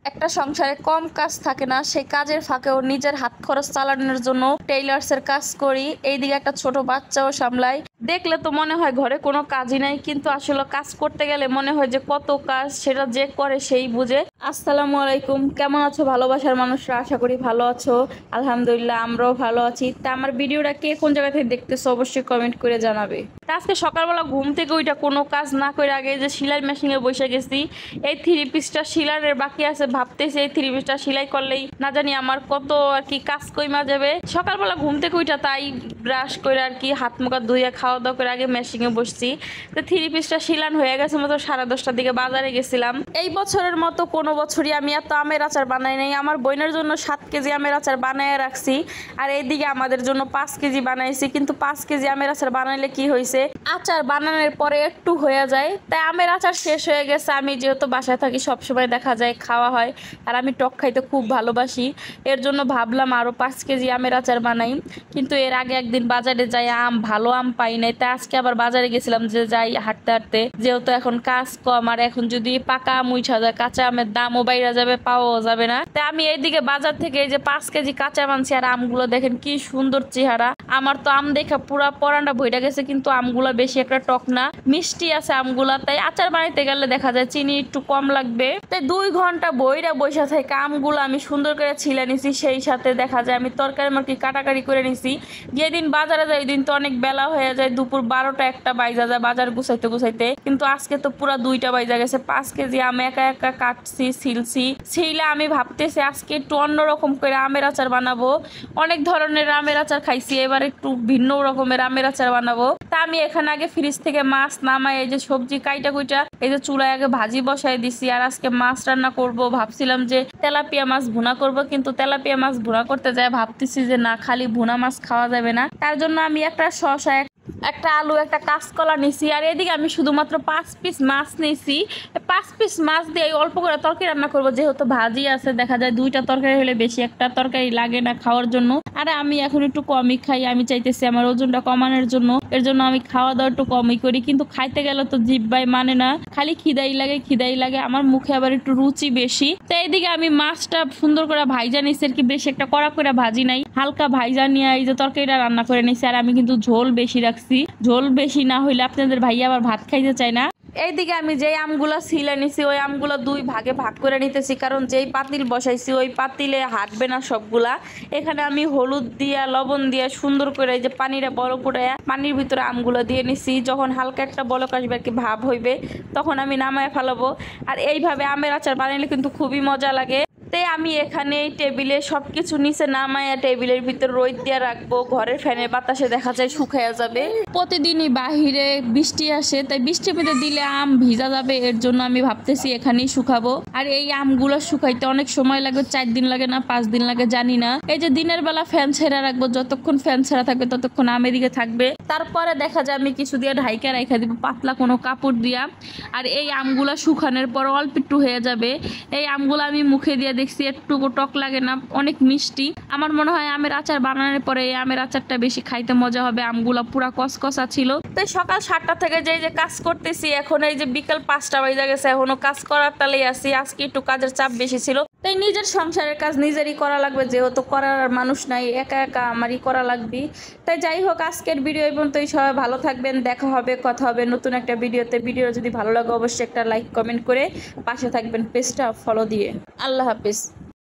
একটা সংসারে কম কাজ থাকে না, সেই কাজের ফাঁকেও নিজের হাত খরচ চালানোর জন্য টেইলার্সের কাজ করি। এইদিকে একটা ছোট বাচ্চাও সামলাই। দেখলে তো মনে হয় ঘরে কোনো কাজই নাই, কিন্তু আসলে কাজ করতে গেলে মনে হয় যে কত কাজ, সেটা যে করে সেই বুঝে। আসসালামু আলাইকুম, কেমন আছো ভালোবাসার মানুষরা? আশা করি ভালো আছো। আলহামদুলিল্লাহ, আমরাও ভালো আছি। তা আমার ভিডিওটা কে কোন জায়গা থেকে দেখতেছো অবশ্যই কমেন্ট করে জানাবে। তা আজকে সকালবেলা ঘুম থেকে ওইটা কোনো কাজ না করে আগে যে সেলাই মেশিনে বসে গেছি। এই থ্রি পিসটা সিলাইয়ের বাকি আছে, ভাবতেছি এই থ্রি পিসটা সেলাই করলেই না জানি আমার কত আর কি কাজ কইমা যাবে। সকালবেলা ঘুম থেকে ওইটা তাই ব্রাশ করে আর কি হাত মুখ ধুয়ে খাওয়া দাওয়া করে আগে মেশিনে বসছি। তো থ্রি পিসটা সিলান হয়ে গেছে মতো 10:30টার দিকে বাজারে গেছিলাম। এই বছরের মতো কোনো বছরই আমি এত আমের আচার বানাই নাই। আমার বোনের জন্য 7 কেজি আমের আচার বানায় রাখছি, আর এইদিকে আমাদের জন্য 5 কেজি বানাইছি। কিন্তু 5 কেজি আমের আচার বানাইলে কি হয়েছে, আচার বানানোর পরে একটু হয়ে যায়, তাই আমের আচার শেষ হয়ে গেছে। আমি যেহেতু বাসায় থাকি সবসময় দেখা যায় খাওয়া হয়, আর আমি টক খাইতে খুব ভালোবাসি, এর জন্য ভাবলাম আরও 5 কেজি আমের আচার বানাই। কিন্তু এর আগে একদিন বাজারে যাই ভালো আম পাই নাই, তাই আজকে আবার বাজারে গেছিলাম যে যাই হাঁটতে হাঁটতে, যেহেতু এখন কাজ কম, আর এখন যদি পাকা আম উঠা যায় কাঁচা আমের দামও বাইরে যাবে, পাওয়াও যাবে না। তাই আমি এইদিকে বাজার থেকে এই যে 5 কেজি কাঁচা আম আনছি। আর আমগুলো দেখেন কি সুন্দর চেহারা। আমার তো আম দেখা পুরা পরানটা ভইরা গেছে, কিন্তু আমগুলা বেশি একটা টক না, মিষ্টি আছে আমগুলা। তাই আচার বানাইতে গেলে দেখা যায় চিনি একটু কম লাগবে। তাই 2 ঘন্টা বইরা বসে থেকে আমগুলো আমি সুন্দর করে ছিলে নিছি। সেই সাথে দেখা যায় আমি তরকারি মার্কি কাটাকাটি করে নিছি। যেদিন বাজারে যাই ওই দিন তো অনেক বেলা হয়ে যায়, দুপুর 12টা 1টা বাইজা যায় বাজার গুছাইতে গুছাইতে। কিন্তু আজকে তো পুরা 2টা বাইজা গেছে। 5 কেজি আম একা একা কাটছি, ছিলে আমি ভাবতেছি আজকে একটু অন্যরকম করে আমের আচার বানাবো। অনেক ধরনের আমের আচার খাইছি, এবার একটু ভিন্ন রকমের আমের আচার বানাবো। তা আমি এখানে আগে ফ্রিজ থেকে মাছ নামাই এই যে সবজি কাইটা কুইটা এই যে চুলায় আগে ভাজি বসাই দিছি। আর আজকে মাছ রান্না করব, ভাবছিলাম যে তেলাপিয়া মাছ ভুনা করব, কিন্তু তেলাপিয়া মাছ ভুনা করতে যায় ভাবতেছি যে না, খালি ভুনা মাছ খাওয়া যাবে না। তার জন্য আমি একটা শসা, একটা আলু, একটা কাঁচকলা নিছি। আর এদিকে আমি শুধুমাত্র 5 পিস মাছ নিছি। 5 পিস মাছ দিয়ে অল্প করে তরকারি রান্না করবো, যেহেতু ভাজি আছে। দেখা যায় 2টা তরকারি হলে বেশি একটা তরকারি লাগে না খাওয়ার জন্য। আর আমি এখন একটু কমই খাই, আমি চাইতেছি আমার ওজনটা কমানোর জন্য, এর জন্য আমি খাওয়া দাওয়া একটু কমই করি। কিন্তু খাইতে গেলে তো জিহ্বাই মানে না, খালি খিদাই লাগে। আমার মুখে আবার একটু রুচি বেশি। তো এইদিকে আমি মাছটা সুন্দর করে ভাইজা নিছি, আর কি বেশি একটা কড়া করে ভাজি নাই, হালকা ভাইজা নিয়ে এই যে তরকারিটা রান্না করে নিছি। আর আমি কিন্তু ঝোল বেশি রাখছি, ঝোল বেশি না হইলে আপনাদের ভাইয়া আবার ভাত খাইতে চায় না। এইদিকে আমি যেই আমগুলা ছিলে নিছি ওই আমগুলা 2 ভাগে ভাগ করে নিতেছি, কারণ যেই পাতিল বসাইছি ওই পাতিলে হাঁটবে না সবগুলা। এখানে আমি হলুদ দিয়া লবণ দিয়া সুন্দর করে এই যে পানিটা বরফ উঠাইয়া পানির ভিতরে আমগুলো দিয়ে নিছি। যখন হালকা একটা বলক আসবে আর কি ভাব হইবে, তখন আমি নামায় ফেলাবো। আর এইভাবে আমের আচার বানাইলে কিন্তু খুবই মজা লাগে। তাই আমি এখানে টেবিলে সবকিছু নিচে নামাইয়া টেবিলের ভিতর রোদ দিয়ে রাখবো, ঘরের ফ্যানের বাতাসে দেখা যায় শুকাইয়া যাবে। প্রতিদিনই বাহিরে বৃষ্টি আসে, তাই বৃষ্টির ভিতরে দিলে আম ভিজা যাবে, এর জন্য আমি ভাবতেছি এখানেই শুকাবো। আর এই আমগুলো শুকাইতে অনেক সময় লাগে, 4 দিন লাগে না 5 দিন লাগে জানি না। এই যে দিনের বেলা ফ্যান ছেড়ে রাখবো, যতক্ষণ ফ্যান ছেড়া থাকবে ততক্ষণ আমের দিকে থাকবে। তারপরে দেখা যায় আমি কিছু দিয়ে ঢাইকা রাখা দিব পাতলা কোনো কাপড় দিয়া। আর এই আমগুলা শুকানোর পর অল্প একটু হয়ে যাবে। এই আমগুলো আমি মুখে দিয়ে দেখছি একটুকু টক লাগে না, অনেক মিষ্টি। আমার মনে হয় আমের আচার বানানোর পরে এই আমের আচারটা বেশি খাইতে মজা হবে। আমগুলা পুরা কসকসা ছিল। তাই সকাল 7টা থেকে যে কাজ করতেছি, এখন এই যে বিকাল 5টা বাজে গেছে, এখনো কাজ করার তালেই আছি। আজকে একটু কাজের চাপ বেশি ছিল, তাই নিজের সংসারের কাজ নিজেরই করা লাগবে, যেহেতু করার মানুষ নাই, একা একা আমারই করা লাগবে। তাই যাই হোক, আজকের ভিডিও এই পর্যন্তই। সবাই ভালো থাকবেন, দেখা হবে, কথা হবে নতুন একটা ভিডিওতে। ভিডিও যদি ভালো লাগে অবশ্যই একটা লাইক কমেন্ট করে পাশে থাকবেন, পেজটা ফলো দিয়ে। আল্লাহ হাফিজ।